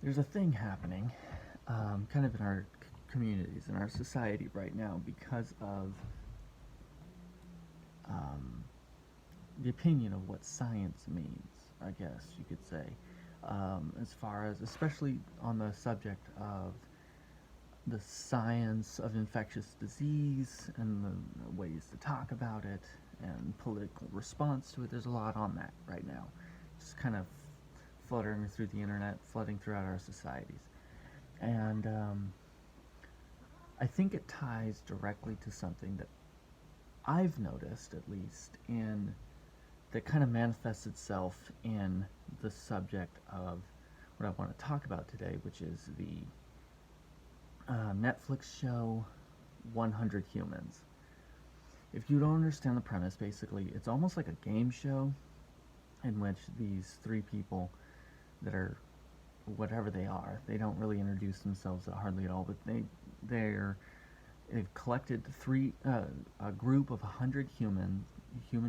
There's a thing happening kind of in our communities, in our society right now, because of um, the opinion of what science means, I guess you could say, as far as, especially on the subject of the science of infectious disease and the ways to talk about it and political response to it. There's a lot on that right now, just kind of fluttering through the internet, flooding throughout our societies. And I think it ties directly to something that I've noticed, at least, in that kind of manifests itself in the subject of what I want to talk about today, which is the Netflix show 100 Humans. If you don't understand the premise, basically, it's almost like a game show in which these three people that are whatever they don't really introduce themselves hardly at all, but they've collected a group of 100 human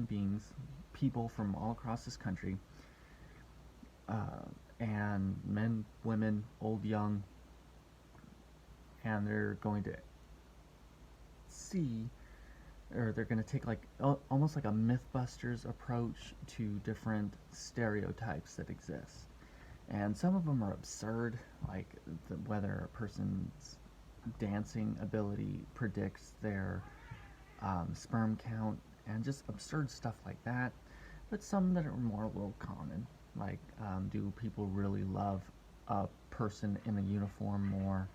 beings, people from all across this country, and men, women, old, young, and they're going to see, or they're going to take like almost like a MythBusters approach to different stereotypes that exist. And some of them are absurd, like whether a person's dancing ability predicts their sperm count, and just absurd stuff like that. But some that are more a little common, like do people really love a person in a uniform more,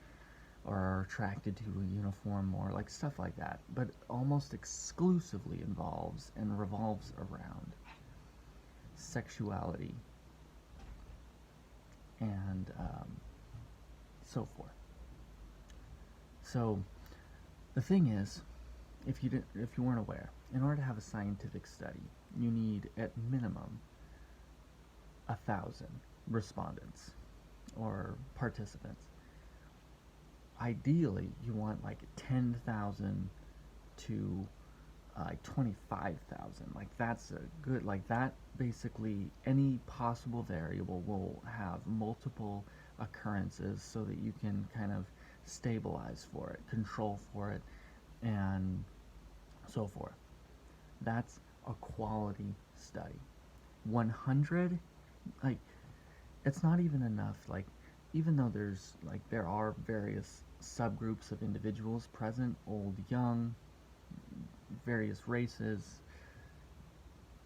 or are attracted to a uniform more, like stuff like that. But almost exclusively involves and revolves around sexuality and so forth. So the thing is, if you weren't aware, in order to have a scientific study, you need at minimum 1,000 respondents or participants. Ideally, you want like 10,000 to like 25,000. Like that's a good, like that basically any possible variable will have multiple occurrences so that you can kind of stabilize for it, control for it, and so forth. That's a quality study. 100, like, it's not even enough. Like, even though there are various subgroups of individuals present, old, young, various races,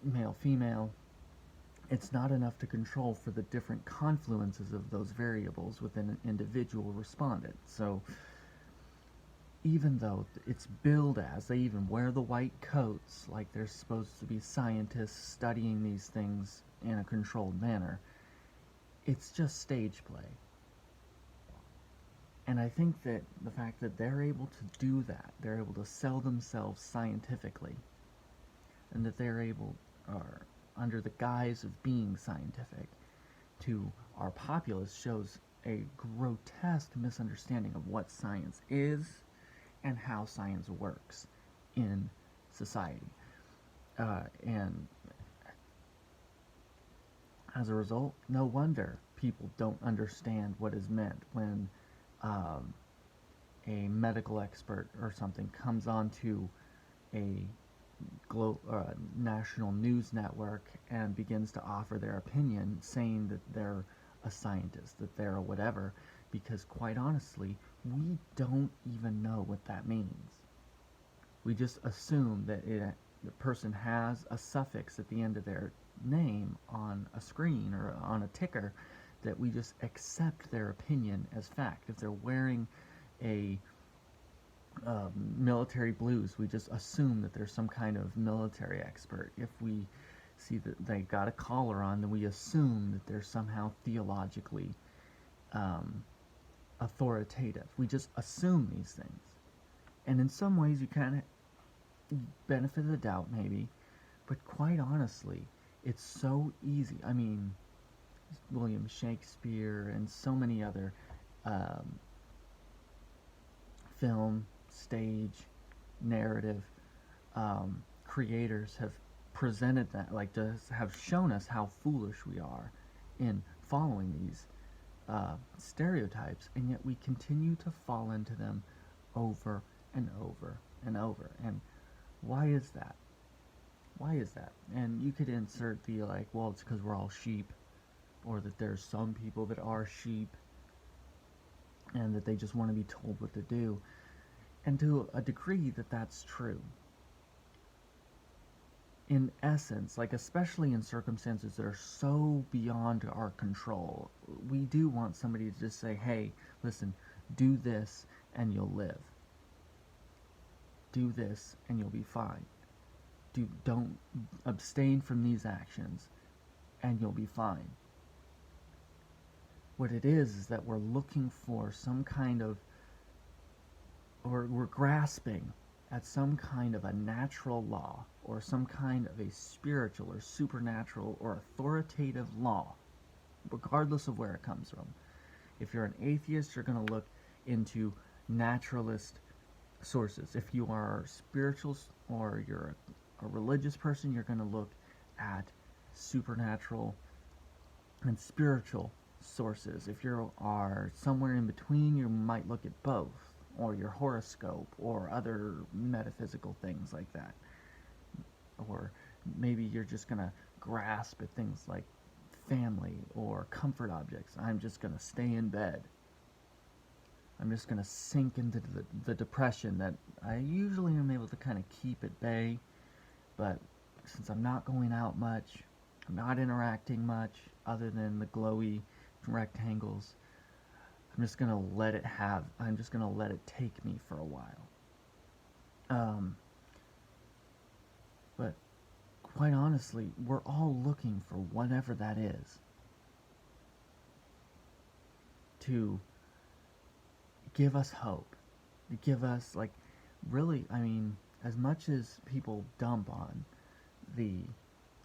male, female, it's not enough to control for the different confluences of those variables within an individual respondent. So even though it's billed as, they even wear the white coats like they're supposed to be scientists studying these things in a controlled manner, it's just stage play. And I think that the fact that they're able to do that, they're able to sell themselves scientifically, and that they're able, or under the guise of being scientific, to our populace shows a grotesque misunderstanding of what science is and how science works in society. And as a result, no wonder people don't understand what is meant when um, a medical expert or something comes onto a national news network and begins to offer their opinion, saying that they're a scientist, that they're a whatever, because quite honestly, we don't even know what that means. We just assume that the person has a suffix at the end of their name on a screen or on a ticker, that we just accept their opinion as fact. If they're wearing a military blues, we just assume that they're some kind of military expert. If we see that they got a collar on, then we assume that they're somehow theologically authoritative. We just assume these things. And in some ways, you kind of benefit of the doubt, maybe, but quite honestly, it's so easy. I mean, William Shakespeare and so many other um, film, stage, narrative creators have presented that, like, to have shown us how foolish we are in following these stereotypes, and yet we continue to fall into them over and over and over. And why is that? Why is that? And you could insert the like, well, it's because we're all sheep, or that there's some people that are sheep, and that they just want to be told what to do. And to a degree that's true. In essence, like especially in circumstances that are so beyond our control, we do want somebody to just say, hey, listen, do this and you'll live. Do this and you'll be fine. Don't abstain from these actions and you'll be fine. What it is that we're looking for some kind of, or we're grasping at some kind of a natural law, or some kind of a spiritual or supernatural or authoritative law, regardless of where it comes from. If you're an atheist, you're going to look into naturalist sources. If you are spiritual or you're a religious person, you're going to look at supernatural and spiritual sources. If you are somewhere in between, you might look at both, or your horoscope, or other metaphysical things like that. Or maybe you're just going to grasp at things like family or comfort objects. I'm just going to stay in bed. I'm just going to sink into the depression that I usually am able to kind of keep at bay. But since I'm not going out much, I'm not interacting much other than the glowy rectangles, I'm just going to let it take me for a while. But quite honestly, we're all looking for whatever that is to give us hope, to give us, like, really, I mean, as much as people dump on the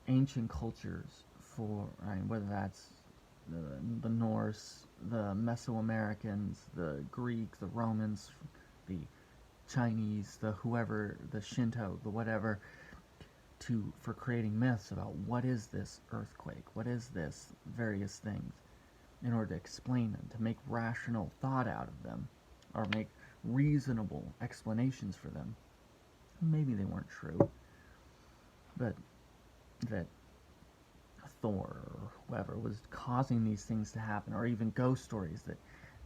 ancient cultures for, I mean, whether that's the Norse, the Mesoamericans, the Greek, the Romans, the Chinese, the whoever, the Shinto, the whatever, for creating myths about what is this earthquake, what is this various things, in order to explain them, to make rational thought out of them, or make reasonable explanations for them. Maybe they weren't true, but that Thor or whoever was causing these things to happen, or even ghost stories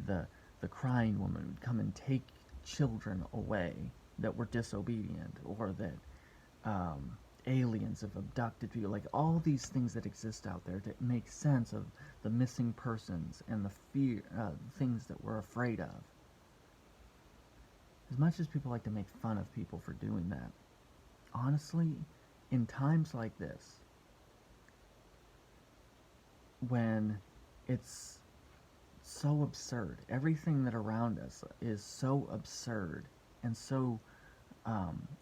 that the crying woman would come and take children away that were disobedient, or that aliens have abducted people, like all these things that exist out there to make sense of the missing persons and the fear, things that we're afraid of. As much as people like to make fun of people for doing that, honestly, in times like this, when it's so absurd, everything that around us is so absurd and so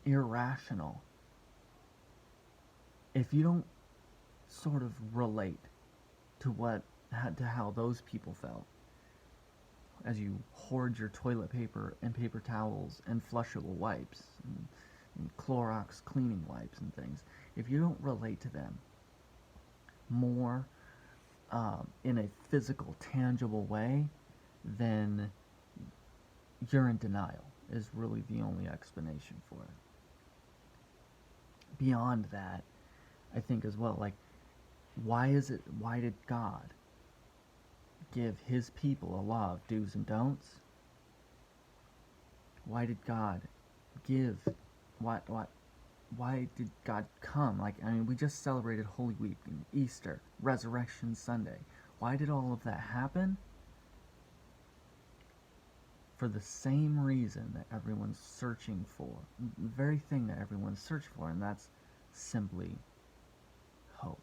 irrational, if you don't sort of relate to how those people felt as you hoard your toilet paper and paper towels and flushable wipes and Clorox cleaning wipes and things, if you don't relate to them more in a physical, tangible way, then you're in denial, is really the only explanation for it. Beyond that, I think as well, like, why did God give his people a law of do's and don'ts? Why did God why did God come? Like, I mean, we just celebrated Holy Week and Easter, Resurrection Sunday. Why did all of that happen? For the same reason that everyone's searching for. The very thing that everyone's searching for, and that's simply hope.